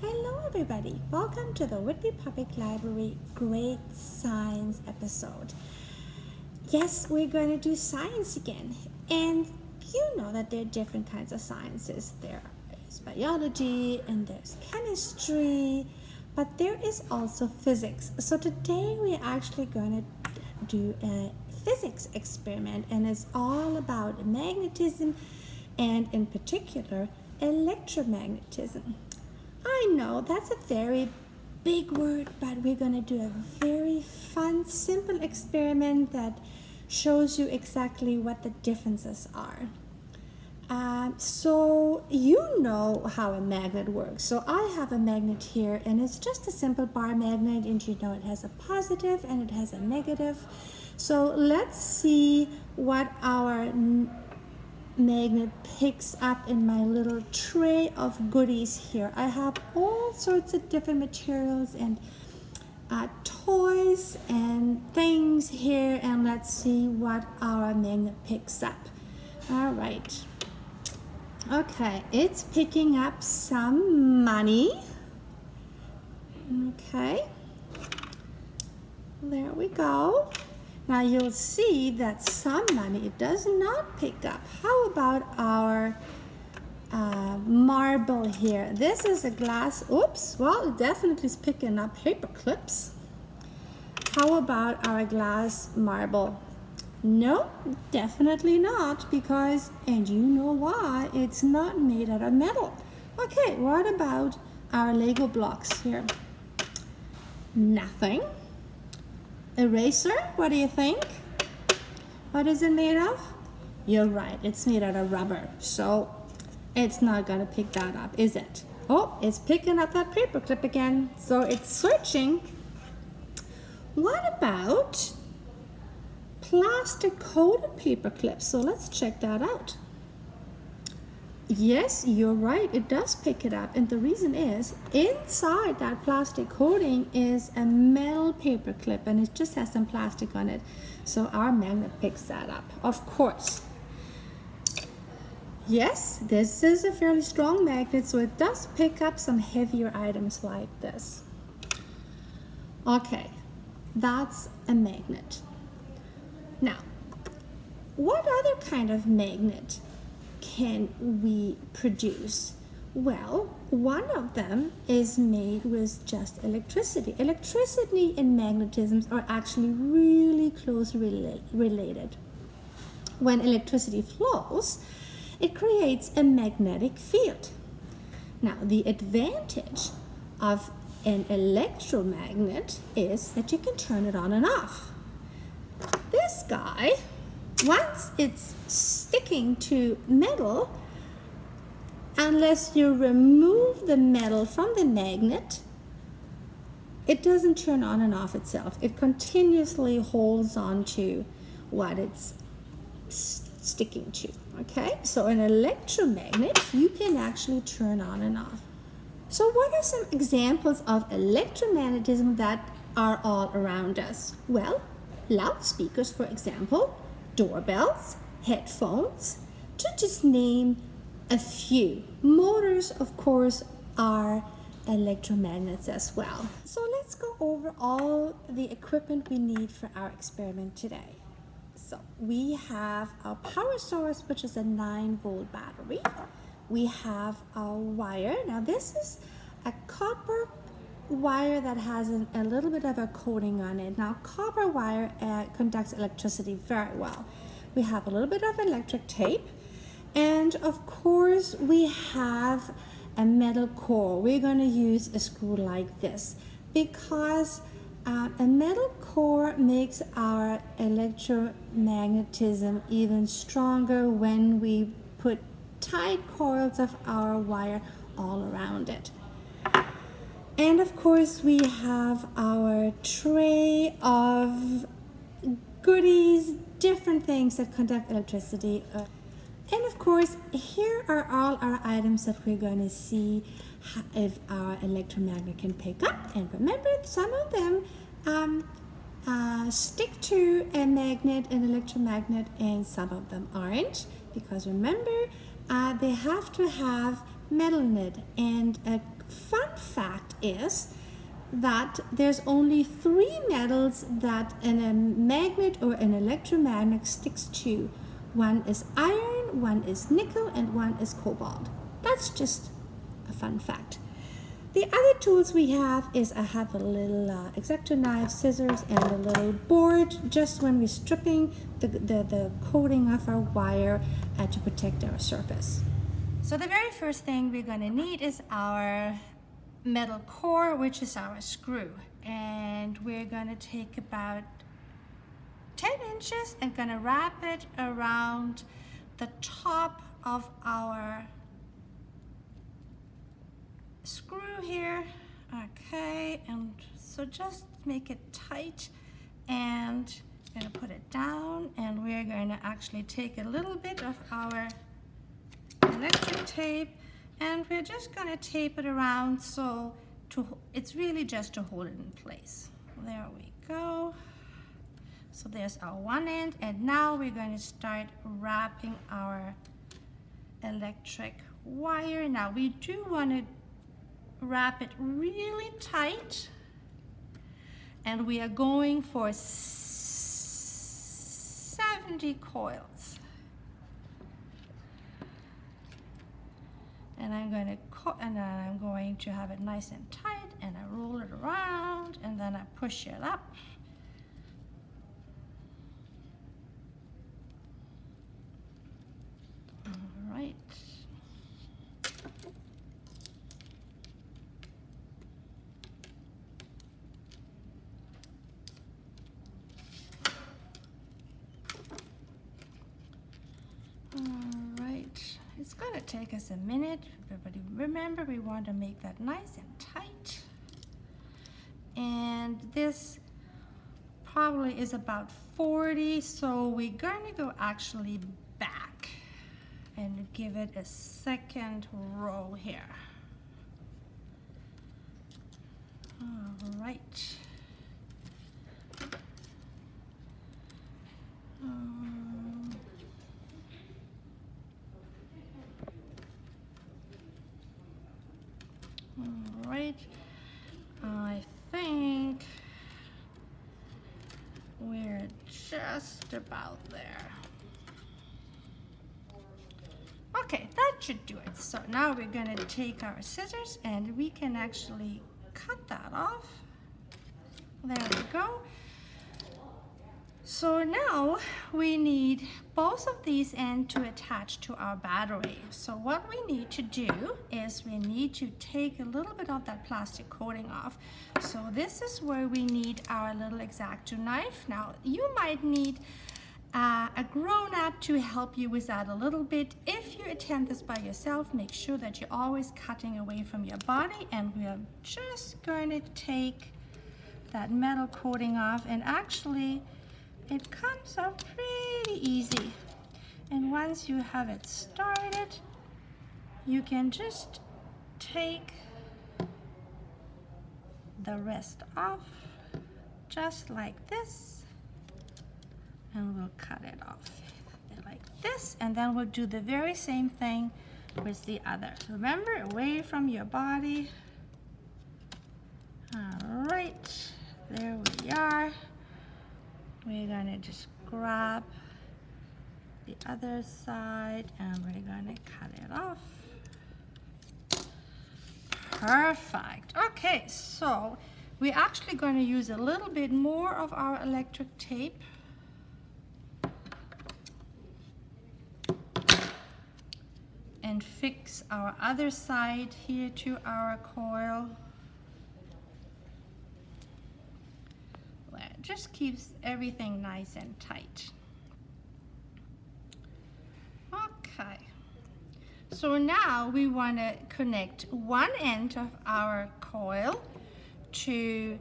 Hello everybody, welcome to the Whitby Public Library Grade Science episode. Yes, we're going to do science again, and you know that there are different kinds of sciences. There is biology and there's chemistry, but there is also physics. So today we're actually going to do a physics experiment, and it's all about magnetism and in particular electromagnetism. I know that's a very big word, but we're going to do a very fun, simple experiment that shows you exactly what the differences are. So you know how a magnet works. So I have a magnet here, and it's just a simple bar magnet, and you know it has a positive and it has a negative. So let's see what our magnet picks up in my little tray of goodies here. I have all sorts of different materials and toys and things here, and let's see what our magnet picks up. All right. Okay, it's picking up some money. Okay. There we go. Now you'll see that some money it does not pick up. How about our marble here? This is a glass. Oops, well, it definitely is picking up paper clips. How about our glass marble? No, definitely not, because, and you know why, it's not made out of metal. Okay, what about our Lego blocks here? Nothing. Eraser, what do you think? What is it made of? You're right, it's made out of rubber, so it's not gonna pick that up, is it? Oh, it's picking up that paper clip again, so it's searching. What about plastic coated paper clips? So let's check that out. Yes, you're right, it does pick it up, and the reason is inside that plastic coating is a metal paper clip, and it just has some plastic on it, so our magnet picks that up, of course. Yes, this is a fairly strong magnet, so it does pick up some heavier items like this. Okay, that's a magnet. Now, what other kind of magnet can we produce? Well, one of them is made with just electricity. Electricity and magnetism are actually really closely related. When electricity flows, it creates a magnetic field. Now, the advantage of an electromagnet is that you can turn it on and off. This guy, once it's sticking to metal, unless you remove the metal from the magnet, it doesn't turn on and off itself. It continuously holds on to what it's sticking to, okay? So an electromagnet, you can actually turn on and off. So what are some examples of electromagnetism that are all around us? Well, loudspeakers, for example, doorbells, headphones, to just name a few. Motors, of course, are electromagnets as well. So let's go over all the equipment we need for our experiment today. So we have our power source, which is a 9-volt battery. We have our wire. Now this is a copper wire that has a little bit of a coating on it. Now copper wire conducts electricity very well. We have a little bit of electric tape, and of course we have a metal core. We're going to use a screw like this because a metal core makes our electromagnetism even stronger when we put tight coils of our wire all around it. And of course we have our tray of goodies, different things that conduct electricity. And of course, here are all our items that we're going to see if our electromagnet can pick up. And remember, some of them stick to a magnet, an electromagnet, and some of them aren't. Because remember, they have to have metal in it. And a fun fact is that there's only 3 metals that a magnet or an electromagnet sticks to. One is iron, one is nickel, and one is cobalt. That's just a fun fact. The other tools we have is I have a little x-acto knife, scissors, and a little board just when we're stripping the coating of our wire to protect our surface. So the very first thing we're going to need is our metal core, which is our screw. And we're going to take about 10 inches and going to wrap it around the top of our screw here. Okay, and so just make it tight, and I'm going to put it down, and we're going to actually take a little bit of our electric tape, and we're just going to tape it around so it's really just to hold it in place. There we go. So there's our one end, and now we're going to start wrapping our electric wire. Now we do want to wrap it really tight, and we are going for 70 coils. And I'm going to have it nice and tight, and I roll it around, and then I push it up. All right. It's going to take us a minute, but remember we want to make that nice and tight. And this probably is about 40, so we're going to go actually back and give it a second row here. All right. Right, I think we're just about there. Okay, that should do it. So now we're going to take our scissors, and we can actually cut that off. There we go. So now we need both of these ends to attach to our battery. So what we need to do is we need to take a little bit of that plastic coating off. So this is where we need our little x-acto knife. Now you might need a grown-up to help you with that a little bit. If you attempt this by yourself, make sure that you're always cutting away from your body, and we're just going to take that metal coating off, and actually it comes off pretty easy. And once you have it started, you can just take the rest off just like this, and we'll cut it off like this, and then we'll do the very same thing with the other. Remember, away from your body. All right, there we are. We're going to just grab the other side, and we're going to cut it off. Perfect. Okay, so we're actually going to use a little bit more of our electric tape. And fix our other side here to our coil. It just keeps everything nice and tight. Okay, so now we want to connect one end of our coil to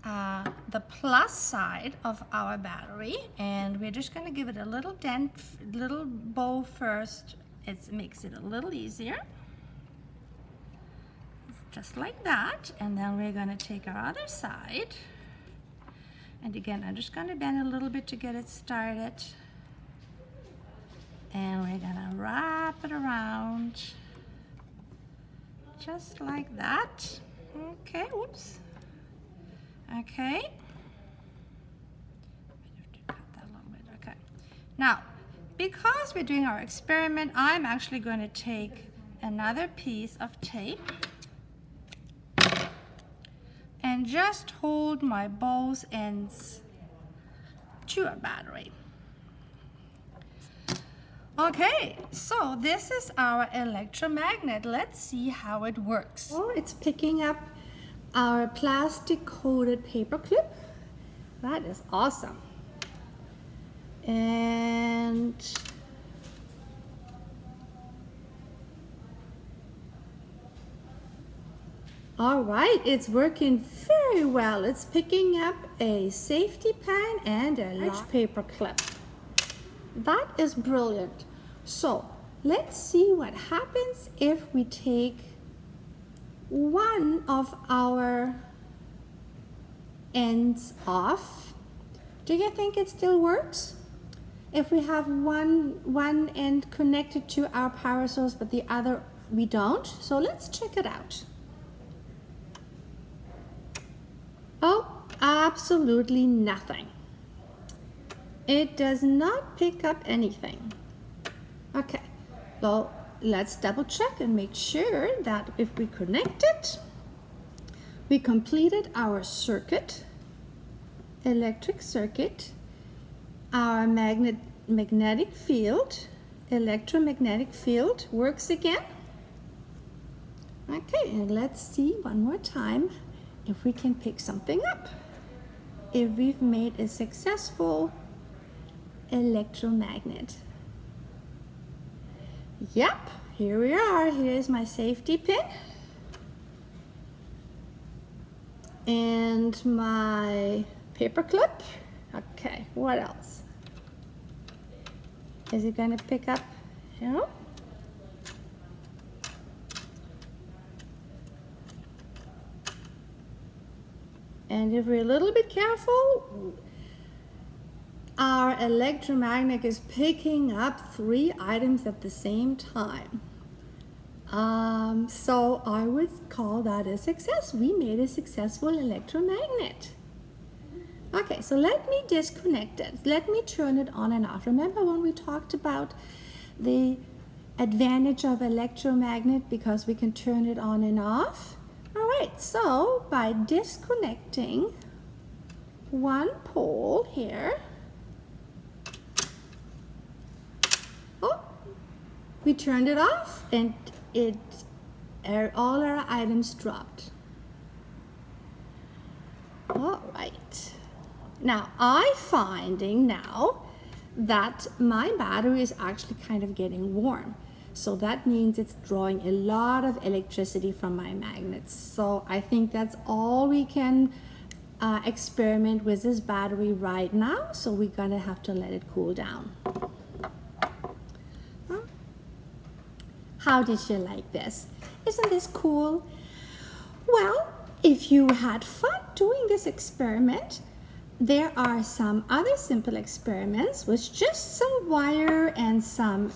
the plus side of our battery, and we're just going to give it a little dent, little bow first. It makes it a little easier, just like that. And then we're going to take our other side. And again, I'm just going to bend a little bit to get it started. And we're going to wrap it around. just like that. Okay, whoops. Okay. I have to cut that a little bit. Okay. Now, because we're doing our experiment, I'm actually going to take another piece of tape and just hold my both ends to a battery. Okay, so this is our electromagnet. Let's see how it works. Oh, it's picking up our plastic coated paper clip. That is awesome. And all right, it's working very well. It's picking up a safety pin and a large paper clip. That is brilliant. So let's see what happens if we take one of our ends off. Do you think it still works? If we have one end connected to our power source but the other we don't? So let's check it out. Oh, absolutely nothing. It does not pick up anything. Okay, well, let's double check and make sure that if we connect it, we completed our circuit, electric circuit, our magnetic field, electromagnetic field works again. Okay, and let's see one more time if we can pick something up. If we've made a successful electromagnet. Yep, here we are. Here's my safety pin and my paper clip. Okay, what else? Is it going to pick up? No. And if we're a little bit careful, our electromagnet is picking up 3 items at the same time. So I would call that a success. We made a successful electromagnet. Okay, so let me disconnect it. Let me turn it on and off. Remember when we talked about the advantage of electromagnet because we can turn it on and off? All right, so by disconnecting one pole here, we turned it off and all our items dropped. All right. Now I'm finding now that my battery is actually kind of getting warm. So that means it's drawing a lot of electricity from my magnets. So I think that's all we can experiment with this battery right now. So we're gonna have to let it cool down. How did you like this? Isn't this cool? Well, if you had fun doing this experiment, there are some other simple experiments with just some wire and some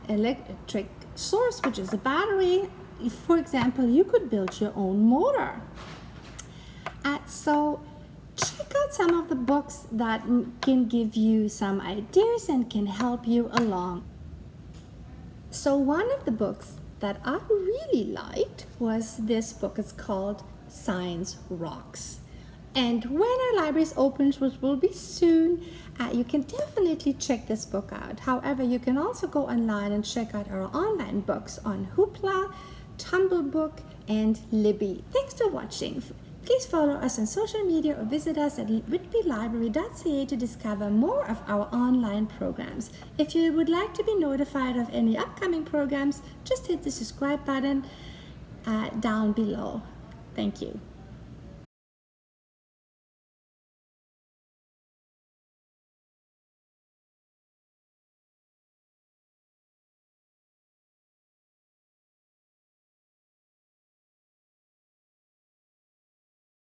electric source, which is a battery. For example, you could build your own motor. So check out some of the books that can give you some ideas and can help you along. So one of the books that I really liked was this book. It's called Science Rocks. And when our libraries opens, which will be soon, you can definitely check this book out. However, you can also go online and check out our online books on Hoopla, Tumblebook, and Libby. Thanks for watching. Please follow us on social media or visit us at whitbylibrary.ca to discover more of our online programs. If you would like to be notified of any upcoming programs, just hit the subscribe button down below. Thank you.